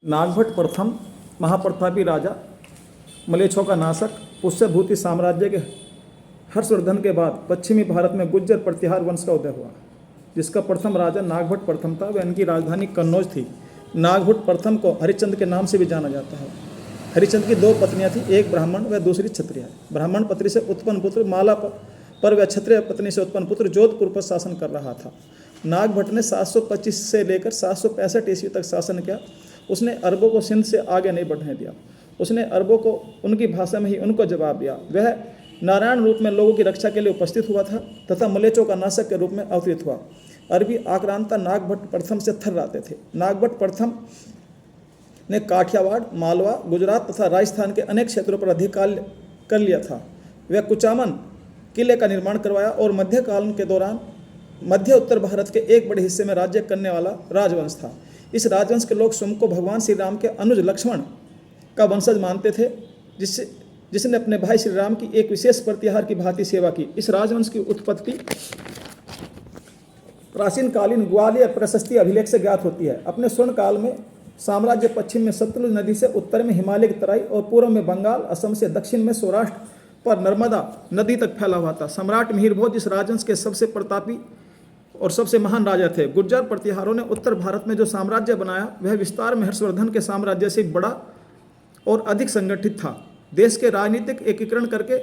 नागभट्ट प्रथम महाप्रतापी राजा, मलेच्छों का नाशक, पुष्यभूति साम्राज्य के हर्षवर्धन के बाद पश्चिमी भारत में गुज्जर प्रतिहार वंश का उदय हुआ, जिसका प्रथम राजा नागभट्ट प्रथम था। वह इनकी राजधानी कन्नौज थी। नागभट्ट प्रथम को हरिश्चंद्र के नाम से भी जाना जाता है। हरिश्चंद्र की दो पत्नियां थी, एक ब्राह्मण व दूसरी क्षत्रिय। ब्राह्मण पत्नी से उत्पन्न पुत्र माला पर व क्षत्रिय पत्नी से उत्पन्न पुत्र जोधपुर पर शासन कर रहा था। नागभट्ट ने 725 से लेकर 765 ईस्वी तक शासन किया। उसने अरबों को सिंध से आगे नहीं बढ़ने दिया। उसने अरबों को उनकी भाषा में ही उनको जवाब दिया। वह नारायण रूप में लोगों की रक्षा के लिए उपस्थित हुआ था तथा मलेच्छों का नाशक के रूप में अवतरित हुआ। अरबी आक्रांता नागभट्ट प्रथम से थर्राते थे। नागभट्ट प्रथम ने काठियावाड़, मालवा, गुजरात तथा राजस्थान के अनेक क्षेत्रों पर अधिकार कर लिया था। वह कुचामन किले का निर्माण करवाया और मध्यकाल के दौरान मध्य उत्तर भारत के एक बड़े हिस्से में राज्य करने वाला राजवंश था। इस राजवंश के लोग स्वयं को भगवान श्री राम के अनुज लक्ष्मण का वंशज मानते थे, जिसने अपने भाई श्री राम की एक विशेष प्रतिहार की भांति सेवा की। इस राजवंश की उत्पत्ति प्राचीन कालीन ग्वालियर प्रशस्ति अभिलेख से ज्ञात होती है। अपने स्वर्ण काल में साम्राज्य पश्चिम में सतलुज नदी से, उत्तर में हिमालय की तराई और पूर्व में बंगाल, असम से दक्षिण में सौराष्ट्र पर नर्मदा नदी तक फैला हुआ था। सम्राट मिहिर भोज इस राजवंश के सबसे प्रतापी और सबसे महान राजा थे। गुर्जर प्रतिहारों ने उत्तर भारत में जो साम्राज्य बनाया वह विस्तार में हर्षवर्धन के साम्राज्य से बड़ा और अधिक संगठित था। देश के राजनीतिक एकीकरण करके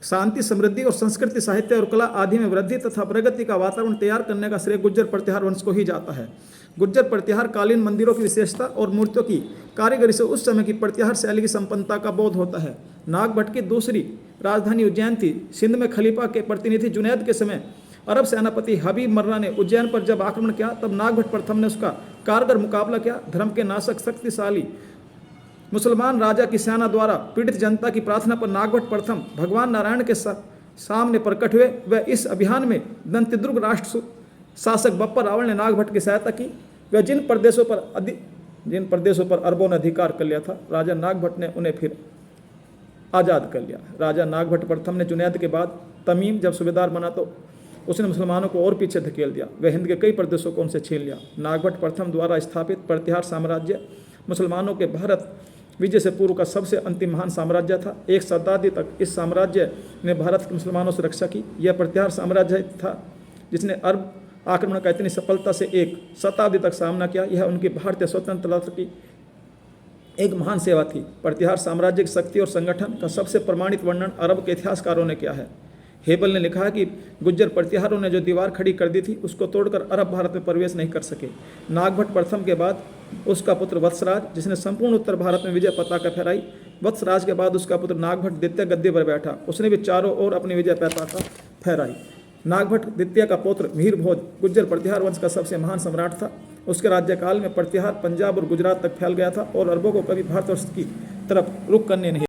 शांति, समृद्धि और संस्कृति, साहित्य और कला आदि में वृद्धि तथा प्रगति का वातावरण तैयार करने का श्रेय गुर्जर प्रतिहार वंश को ही जाता है। गुर्जर प्रतिहार कालीन मंदिरों की विशेषता और मूर्तियों की कारीगरी से उस समय की प्रतिहार शैली की संपन्नता का बोध होता है। नागभट्ट की दूसरी राजधानी उज्जैन थी। सिंध में खलीफा के प्रतिनिधि जुनैद के समय अरब सेनापति हबीब मर्रा ने उज्जैन पर जब आक्रमण किया तब नागभट्ट प्रथम ने उसका कारगर मुकाबला किया। धर्म के नाशक शक्तिशाली मुसलमान राजा की सेना द्वारा पीड़ित जनता की प्रार्थना पर नागभट्ट प्रथम भगवान नारायण के सामने प्रकट हुए। वह इस अभियान में दंतिदुर्ग राष्ट्र शासक बप्पर रावल ने नागभट्ट की सहायता की। वह जिन प्रदेशों पर अरबों ने अधिकार कर लिया था, राजा नागभट्ट ने उन्हें फिर आज़ाद कर लिया। राजा नागभट्ट प्रथम ने जुनैद के बाद तमीम जब सूबेदार बना तो उसने मुसलमानों को और पीछे धकेल दिया। वह हिंद के कई प्रदेशों को उनसे छीन लिया। नागभट्ट प्रथम द्वारा स्थापित प्रतिहार साम्राज्य मुसलमानों के भारत विजय से पूर्व का सबसे अंतिम महान साम्राज्य था। एक शताब्दी तक इस साम्राज्य ने भारत के मुसलमानों से रक्षा की। यह प्रतिहार साम्राज्य था जिसने अरब आक्रमण का इतनी सफलता से एक शताब्दी तक सामना किया। यह उनकी भारतीय स्वतंत्रता की एक महान सेवा थी। प्रतिहार साम्राज्य की शक्ति और संगठन का सबसे प्रमाणित वर्णन अरब के इतिहासकारों ने किया है। हेबल ने लिखा है कि गुज्जर प्रतिहारों ने जो दीवार खड़ी कर दी थी उसको तोड़कर अरब भारत में प्रवेश नहीं कर सके। नागभट्ट प्रथम के बाद उसका पुत्र वत्सराज, जिसने संपूर्ण उत्तर भारत में विजय पताका फहराई। वत्सराज के बाद उसका पुत्र नागभट्ट द्वितीय गद्दी पर बैठा। उसने भी चारों ओर अपनी विजय पताका फहराई। नागभट्ट द्वितीय का पुत्र मिहिर भोज गुज्जर प्रतिहार वंश का सबसे महान सम्राट था। उसके राज्यकाल में प्रतिहार पंजाब और गुजरात तक फैल गया था और अरबों को कभी भारतवर्ष की तरफ रुख करने नहीं